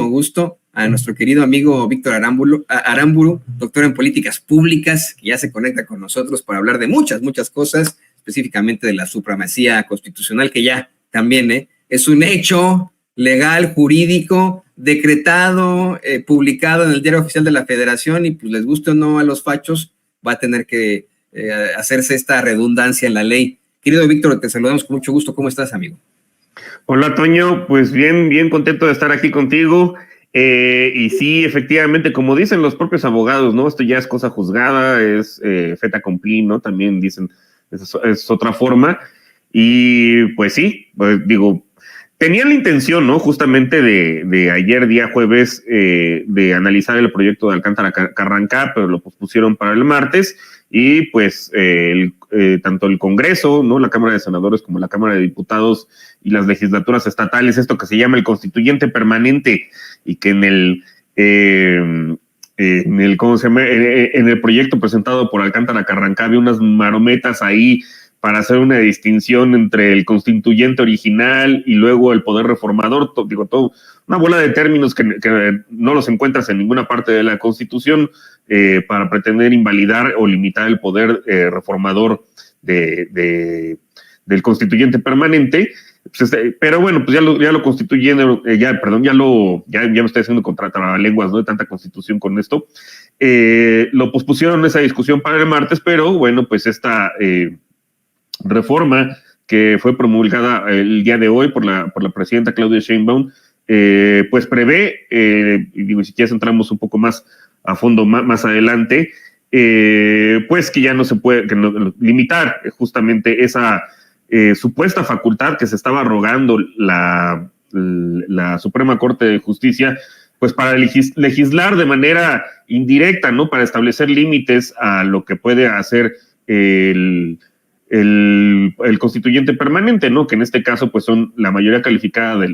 gusto a nuestro querido amigo Víctor Aramburu, doctor en políticas públicas, que ya se conecta con nosotros para hablar de muchas cosas, específicamente de la supremacía constitucional, que ya también es un hecho legal, jurídico, decretado, publicado en el Diario Oficial de la Federación, y pues les guste o no a los fachos, va a tener que hacerse esta redundancia en la ley. Querido Víctor, te saludamos con mucho gusto. ¿Cómo estás, amigo? Hola, Toño, pues bien contento de estar aquí contigo. Y sí, efectivamente, como dicen los propios abogados, ¿no? Esto ya es cosa juzgada, es fait accompli, ¿no? También dicen, es otra forma. Y pues sí, pues digo, tenían la intención, ¿no? Justamente de ayer, día jueves, de analizar el proyecto de Alcántara Carrancá, pero lo pospusieron para el martes. Y pues tanto el Congreso, ¿no? La Cámara de Senadores como la Cámara de Diputados y las legislaturas estatales, esto que se llama el constituyente permanente, y que en el ¿cómo se llama? En el proyecto presentado por Alcántara Carrancá había unas marometas ahí para hacer una distinción entre el constituyente original y luego el poder reformador, todo una bola de términos que no los encuentras en ninguna parte de la Constitución, para pretender invalidar o limitar el poder reformador del constituyente permanente. Pues, pero bueno, pues ya lo constituyen, ya me estoy haciendo contra trabalenguas, ¿no? De tanta constitución con esto. Lo pospusieron esa discusión para el martes, pero bueno, pues esta reforma que fue promulgada el día de hoy por la presidenta Claudia Sheinbaum, pues prevé, digo, si quieres entramos un poco más a fondo más adelante, pues que ya no se puede limitar justamente esa supuesta facultad que se estaba arrogando la Suprema Corte de Justicia, pues para legislar de manera indirecta, ¿no? Para establecer límites a lo que puede hacer el constituyente permanente, ¿no? Que en este caso pues son la mayoría calificada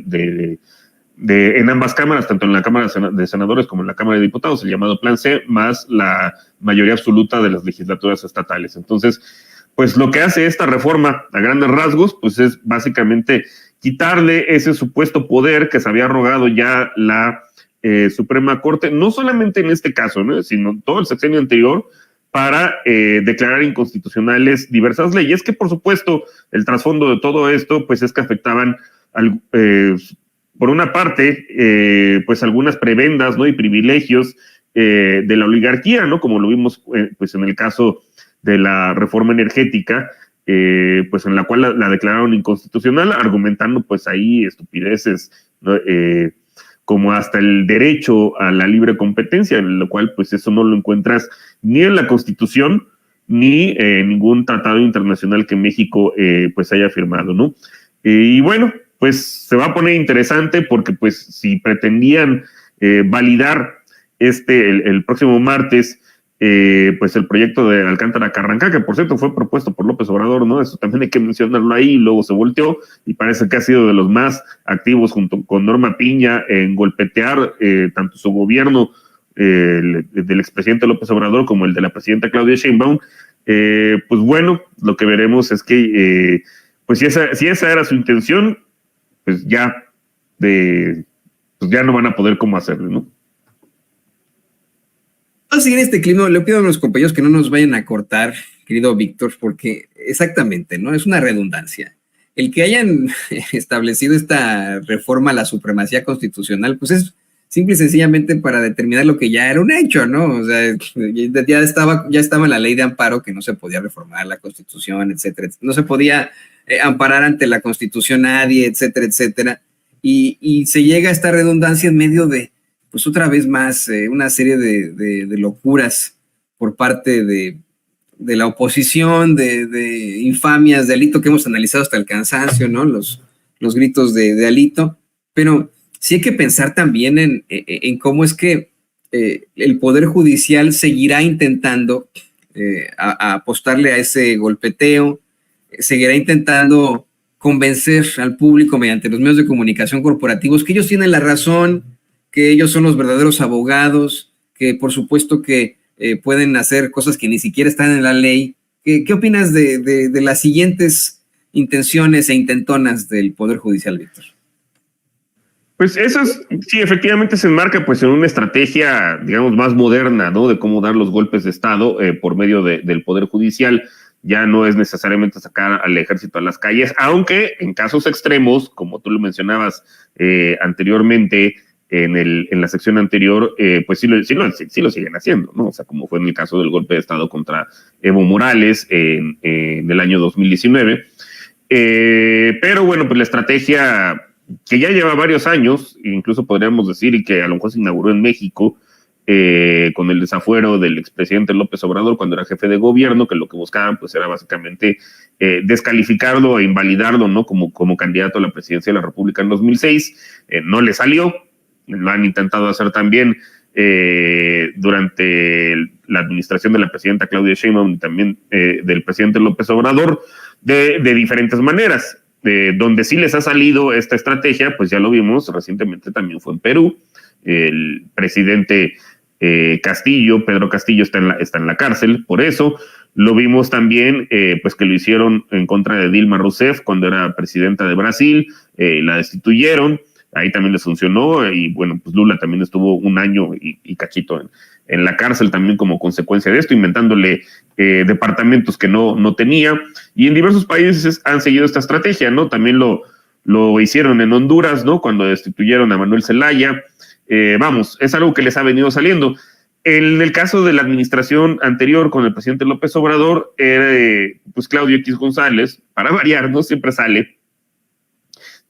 en ambas cámaras, tanto en la Cámara de Senadores como en la Cámara de Diputados, el llamado Plan C, más la mayoría absoluta de las legislaturas estatales. Entonces, pues lo que hace esta reforma a grandes rasgos, pues es básicamente quitarle ese supuesto poder que se había arrogado ya la Suprema Corte, no solamente en este caso, ¿no? Sino todo el sexenio anterior, para declarar inconstitucionales diversas leyes, que por supuesto el trasfondo de todo esto pues es que afectaban por una parte pues algunas prebendas, ¿no? Y privilegios de la oligarquía, ¿no? Como lo vimos pues en el caso de la reforma energética, pues en la cual la declararon inconstitucional, argumentando pues ahí estupideces, ¿no? Como hasta el derecho a la libre competencia, en lo cual pues eso no lo encuentras ni en la Constitución ni en ningún tratado internacional que México pues haya firmado, ¿no? Y bueno, pues se va a poner interesante porque pues si pretendían validar el próximo martes pues el proyecto de Alcántara Carrancá, que por cierto fue propuesto por López Obrador, ¿no? Eso también hay que mencionarlo ahí, y luego se volteó, y parece que ha sido de los más activos junto con Norma Piña en golpetear tanto su gobierno del expresidente López Obrador como el de la presidenta Claudia Sheinbaum. Pues bueno, lo que veremos es que pues si esa era su intención, pues ya no van a poder cómo hacerlo, ¿no? Vamos a seguir este clima. Le pido a los compañeros que no nos vayan a cortar, querido Víctor, porque exactamente, ¿no? Es una redundancia. El que hayan establecido esta reforma a la supremacía constitucional, pues es simple y sencillamente para determinar lo que ya era un hecho, ¿no? O sea, ya estaba en la ley de amparo que no se podía reformar la Constitución, etcétera. No se podía amparar ante la Constitución nadie, etcétera, etcétera. Y se llega a esta redundancia en medio de, pues otra vez más, una serie de locuras por parte de la oposición, de infamias de Alito que hemos analizado hasta el cansancio, ¿no? Los gritos de Alito, pero sí hay que pensar también en cómo es que el Poder Judicial seguirá intentando apostarle a ese golpeteo, seguirá intentando convencer al público mediante los medios de comunicación corporativos que ellos tienen la razón, que ellos son los verdaderos abogados, que por supuesto que pueden hacer cosas que ni siquiera están en la ley. ¿Qué opinas de las siguientes intenciones e intentonas del Poder Judicial, Víctor? Pues eso es, sí, efectivamente se enmarca pues en una estrategia, digamos, más moderna, ¿no? De cómo dar los golpes de Estado por medio del Poder Judicial. Ya no es necesariamente sacar al ejército a las calles, aunque en casos extremos, como tú lo mencionabas anteriormente, en la sección anterior, pues sí lo siguen haciendo, ¿no? O sea, como fue en el caso del golpe de Estado contra Evo Morales en el año 2019. Pero bueno, pues la estrategia que ya lleva varios años, incluso podríamos decir, y que a lo mejor se inauguró en México, con el desafuero del expresidente López Obrador cuando era jefe de gobierno, que lo que buscaban pues era básicamente descalificarlo e invalidarlo, ¿no? Como candidato a la presidencia de la República en 2006. No le salió, lo han intentado hacer también durante la administración de la presidenta Claudia Sheinbaum y también del presidente López Obrador de diferentes maneras. Donde sí les ha salido esta estrategia, pues ya lo vimos recientemente también fue en Perú. El presidente Castillo, Pedro Castillo, está en la cárcel por eso. Lo vimos también, pues que lo hicieron en contra de Dilma Rousseff cuando era presidenta de Brasil, la destituyeron, ahí también les funcionó, y bueno, pues Lula también estuvo un año y cachito en la cárcel también como consecuencia de esto, inventándole departamentos que no tenía, y en diversos países han seguido esta estrategia, ¿no? También lo hicieron en Honduras, ¿no? Cuando destituyeron a Manuel Zelaya. Vamos, es algo que les ha venido saliendo. En el caso de la administración anterior con el presidente López Obrador, pues Claudio X González, para variar, ¿no? Siempre sale,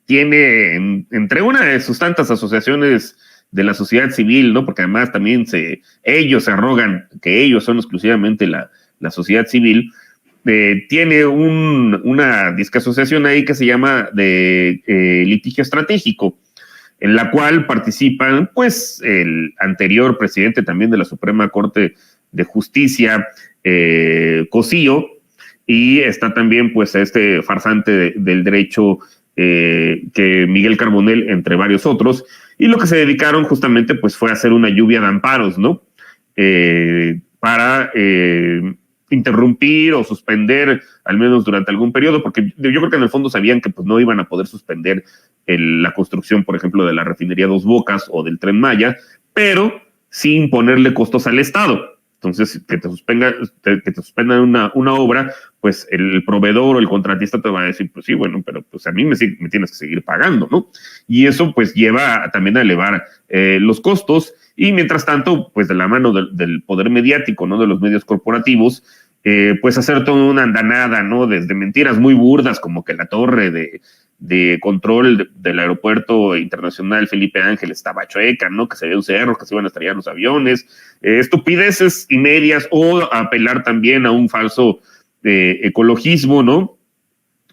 tiene entre una de sus tantas asociaciones de la sociedad civil, ¿no? Porque además también ellos se arrogan que ellos son exclusivamente la sociedad civil. Tiene una discasociación ahí que se llama de litigio estratégico, en la cual participan, pues, el anterior presidente también de la Suprema Corte de Justicia, Cosío, y está también, pues, este farsante del derecho, que Miguel Carbonell, entre varios otros, y lo que se dedicaron justamente, pues, fue a hacer una lluvia de amparos, ¿no? Para interrumpir o suspender, al menos durante algún periodo, porque yo creo que en el fondo sabían que pues no iban a poder suspender la construcción, por ejemplo, de la refinería Dos Bocas o del Tren Maya, pero sin ponerle costos al Estado. Entonces, que te suspendan una obra, pues el proveedor o el contratista te va a decir, pues sí, bueno, pero pues a mí me tienes que seguir pagando, ¿no? Y eso pues lleva también a elevar los costos, y mientras tanto, pues de la mano del poder mediático, ¿no? De los medios corporativos, pues hacer toda una andanada, ¿no? Desde mentiras muy burdas, como que la torre de control del aeropuerto internacional Felipe Ángeles estaba chueca, ¿no? Que se había un cerro, que se iban a estrellar los aviones, estupideces y medias, o apelar también a un falso ecologismo, ¿no?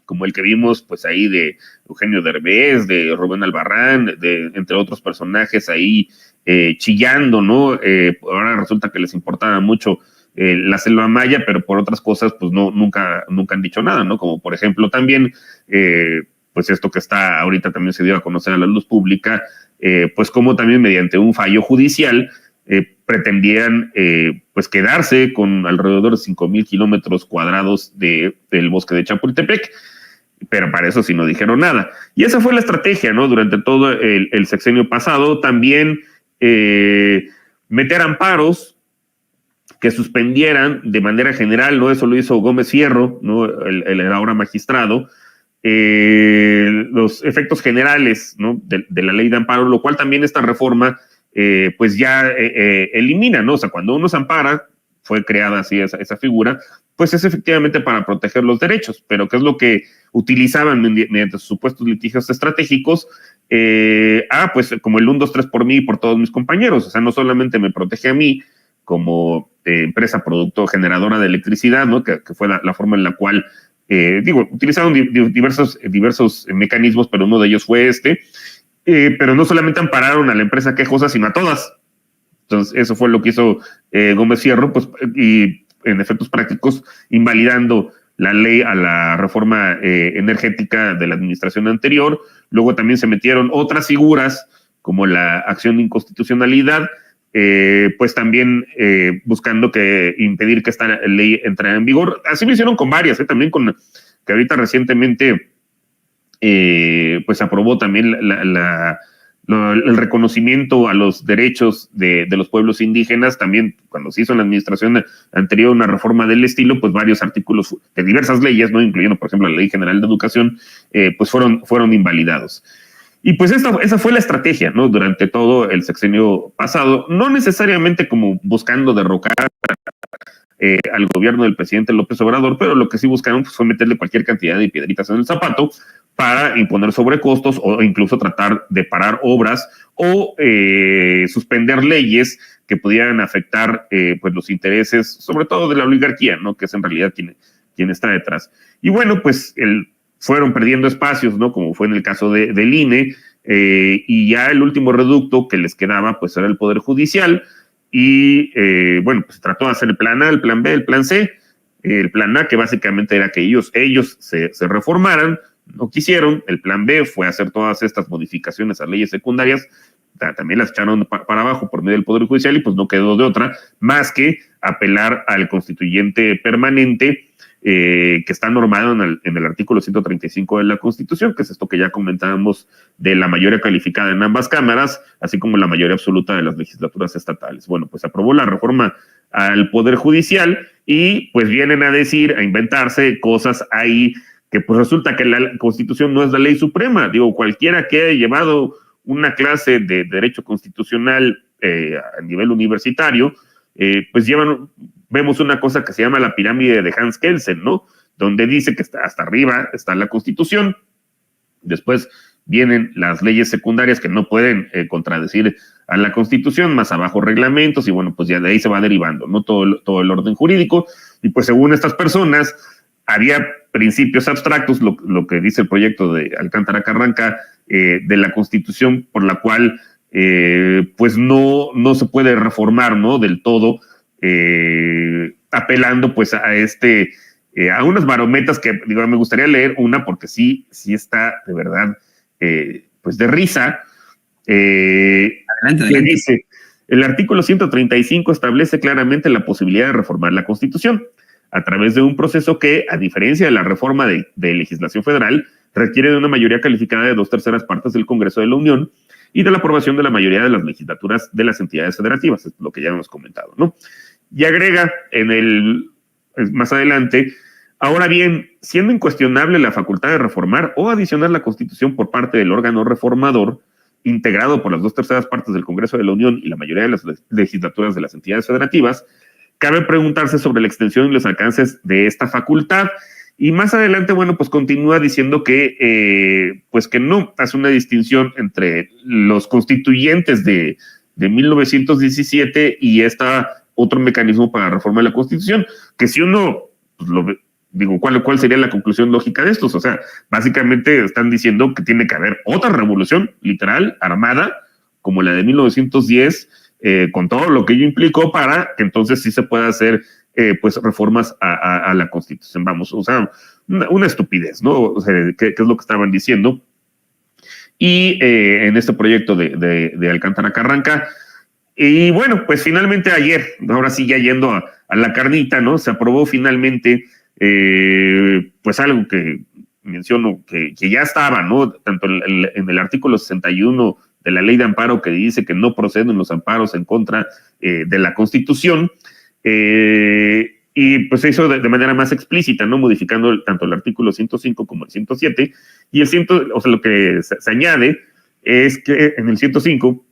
Como el que vimos, pues ahí de Eugenio Derbez, de Rubén Albarrán, entre otros personajes ahí chillando, ¿no? Ahora resulta que les importaba mucho la selva maya, pero por otras cosas, pues nunca han dicho nada, ¿no? Como por ejemplo también, pues esto que está ahorita también se dio a conocer a la luz pública, pues como también mediante un fallo judicial pretendían pues quedarse con alrededor de 5,000 kilómetros cuadrados del bosque de Chapultepec, pero para eso sí no dijeron nada. Y esa fue la estrategia, ¿no? Durante todo el sexenio pasado, también meter amparos que suspendieran de manera general, ¿no? Eso lo hizo Gómez Fierro, ¿no? El ahora magistrado, los efectos generales, ¿no? de la ley de amparo, lo cual también esta reforma pues ya elimina, ¿no? O sea, cuando uno se ampara, fue creada así esa figura, pues es efectivamente para proteger los derechos, pero ¿qué es lo que utilizaban mediante sus supuestos litigios estratégicos? Pues como el 1, 2, 3 por mí y por todos mis compañeros, o sea, no solamente me protege a mí como empresa generadora de electricidad, ¿no? Que fue la forma en la cual, utilizaron diversos mecanismos, pero uno de ellos fue pero no solamente ampararon a la empresa quejosa, sino a todas. Entonces, eso fue lo que hizo Gómez Fierro, pues, y en efectos prácticos, invalidando la ley a la reforma energética de la administración anterior. Luego también se metieron otras figuras, como la acción de inconstitucionalidad, pues también buscando impedir que esta ley entrara en vigor. Así lo hicieron con varias, también con que ahorita recientemente pues aprobó también el reconocimiento a los derechos de los pueblos indígenas. También cuando se hizo en la administración anterior una reforma del estilo, pues varios artículos de diversas leyes, ¿no? Incluyendo, por ejemplo, la Ley General de Educación, pues fueron invalidados. Y pues esa fue la estrategia, ¿no? Durante todo el sexenio pasado, no necesariamente como buscando derrocar al gobierno del presidente López Obrador, pero lo que sí buscaron pues, fue meterle cualquier cantidad de piedritas en el zapato para imponer sobrecostos o incluso tratar de parar obras o suspender leyes que pudieran afectar pues los intereses, sobre todo de la oligarquía, ¿no? Que es en realidad quien está detrás. Y bueno, pues fueron perdiendo espacios, ¿no? Como fue en el caso del INE, y ya el último reducto que les quedaba pues era el Poder Judicial. Y bueno, pues trató de hacer el plan A, el plan B, el plan C. El plan A, que básicamente era que ellos se reformaran, no quisieron. El plan B fue hacer todas estas modificaciones a leyes secundarias, también las echaron para abajo por medio del Poder Judicial y pues no quedó de otra más que apelar al constituyente permanente que está normado en el artículo 135 de la Constitución, que es esto que ya comentábamos de la mayoría calificada en ambas cámaras, así como la mayoría absoluta de las legislaturas estatales. Bueno, pues aprobó la reforma al Poder Judicial y pues vienen a decir, a inventarse cosas ahí que pues resulta que la Constitución no es la ley suprema. Digo, cualquiera que haya llevado una clase de derecho constitucional a nivel universitario, pues vemos una cosa que se llama la pirámide de Hans Kelsen, ¿no? Donde dice que hasta arriba está la Constitución, después vienen las leyes secundarias que no pueden contradecir a la Constitución, más abajo reglamentos, y bueno, pues ya de ahí se va derivando, ¿no? Todo el orden jurídico, y pues según estas personas, había principios abstractos, lo que dice el proyecto de Alcántara Carranca, de la Constitución, por la cual pues no se puede reformar, ¿no? Del todo, apelando pues a unas barometas que digo, me gustaría leer una porque sí está de verdad pues de risa. Adelante. Dice, el artículo 135 establece claramente la posibilidad de reformar la Constitución a través de un proceso que, a diferencia de la reforma de legislación federal, requiere de una mayoría calificada de 2/3 partes del Congreso de la Unión y de la aprobación de la mayoría de las legislaturas de las entidades federativas, es lo que ya hemos comentado, ¿no? Y agrega más adelante, ahora bien, siendo incuestionable la facultad de reformar o adicionar la Constitución por parte del órgano reformador, integrado por las 2/3 partes del Congreso de la Unión y la mayoría de las legislaturas de las entidades federativas, cabe preguntarse sobre la extensión y los alcances de esta facultad. Y más adelante, bueno, pues continúa diciendo que, pues que no hace una distinción entre los constituyentes de 1917 y otro mecanismo para reformar la Constitución, que si uno, pues ¿cuál sería la conclusión lógica de estos? O sea, básicamente están diciendo que tiene que haber otra revolución, literal, armada, como la de 1910, con todo lo que ello implicó para que entonces sí se pueda hacer pues reformas a la Constitución. Vamos, o sea, una estupidez, ¿no? O sea, ¿qué es lo que estaban diciendo? Y en este proyecto de Alcántara Carranca, y bueno, pues finalmente ayer, ahora sí ya yendo a la carnita, ¿no? Se aprobó finalmente pues algo que menciono que ya estaba, ¿no? Tanto en el artículo 61 de la Ley de Amparo, que dice que no proceden los amparos en contra de la Constitución, y pues se hizo de manera más explícita, ¿no? Modificando tanto el artículo 105 como el 107, y o sea, lo que se añade es que en el 105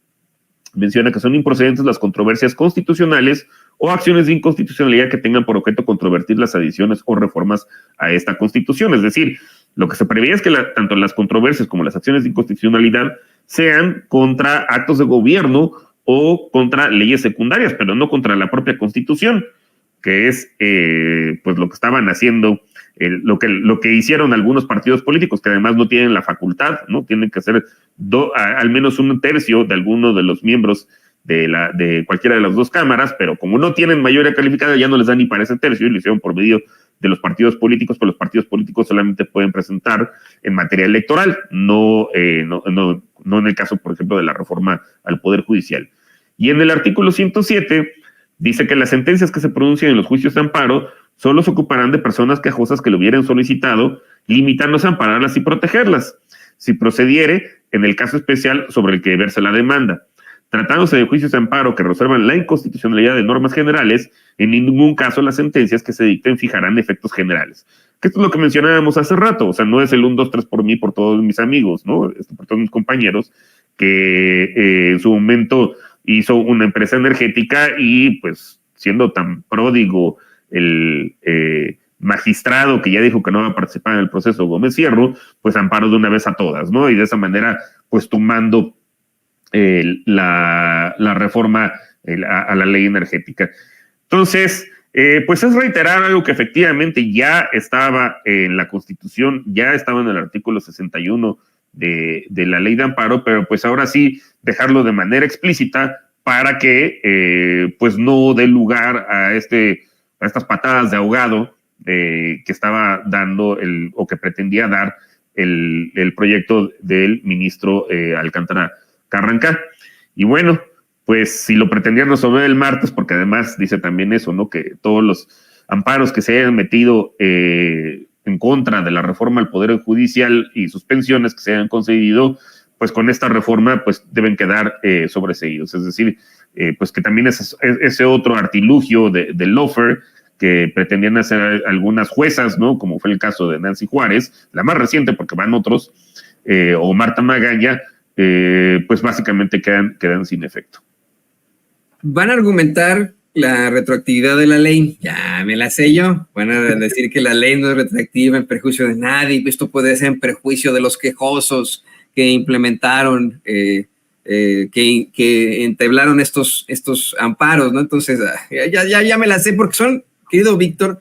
menciona que son improcedentes las controversias constitucionales o acciones de inconstitucionalidad que tengan por objeto controvertir las adiciones o reformas a esta Constitución. Es decir, lo que se preveía es que tanto las controversias como las acciones de inconstitucionalidad sean contra actos de gobierno o contra leyes secundarias, pero no contra la propia Constitución, que es pues lo que estaban haciendo, lo que hicieron algunos partidos políticos, que además no tienen la facultad, ¿no? Tienen que ser al menos 1/3 de alguno de los miembros de cualquiera de las dos cámaras, pero como no tienen mayoría calificada, ya no les dan ni para ese tercio, y lo hicieron por medio de los partidos políticos, pero los partidos políticos solamente pueden presentar en materia electoral, no en el caso, por ejemplo, de la reforma al Poder Judicial. Y en el artículo 107 dice que las sentencias que se pronuncian en los juicios de amparo solo se ocuparán de personas quejosas que lo hubieran solicitado, limitándose a ampararlas y protegerlas. si procediere en el caso especial sobre el que verse la demanda. Tratándose de juicios de amparo que resuelvan la inconstitucionalidad de normas generales, en ningún caso las sentencias que se dicten fijarán efectos generales. Que esto es lo que mencionábamos hace rato, o sea, no es el 1, 2, 3 por mí, por todos mis amigos, ¿no? Por todos mis compañeros, que en su momento hizo una empresa energética y pues siendo tan pródigo el magistrado que ya dijo que no va a participar en el proceso Gómez Fierro, pues amparó de una vez a todas, ¿no? Y de esa manera, pues tumbando la reforma a la ley energética. Entonces, pues es reiterar algo que efectivamente ya estaba en la Constitución, ya estaba en el artículo 61 de la ley de amparo, pero pues ahora sí dejarlo de manera explícita para que pues no dé lugar a estas patadas de ahogado que estaba dando o que pretendía dar el proyecto del ministro Alcántara Carranca. Y bueno, pues si lo pretendían resolver el martes, porque además dice también eso, ¿no? Que todos los amparos que se hayan metido en contra de la reforma al Poder Judicial y suspensiones que se hayan concedido, pues con esta reforma pues deben quedar sobreseídos. Es decir, pues que también es ese otro artilugio del lawfare que pretendían hacer algunas juezas, ¿no? Como fue el caso de Nancy Juárez, la más reciente porque van otros, o Marta Magaña, pues básicamente quedan sin efecto. Van a argumentar la retroactividad de la ley, ya me la sé yo, van a decir que la ley no es retroactiva en perjuicio de nadie, esto puede ser en perjuicio de los quejosos que implementaron, que entablaron estos amparos, ¿no? Entonces, ya me la sé porque son, querido Víctor,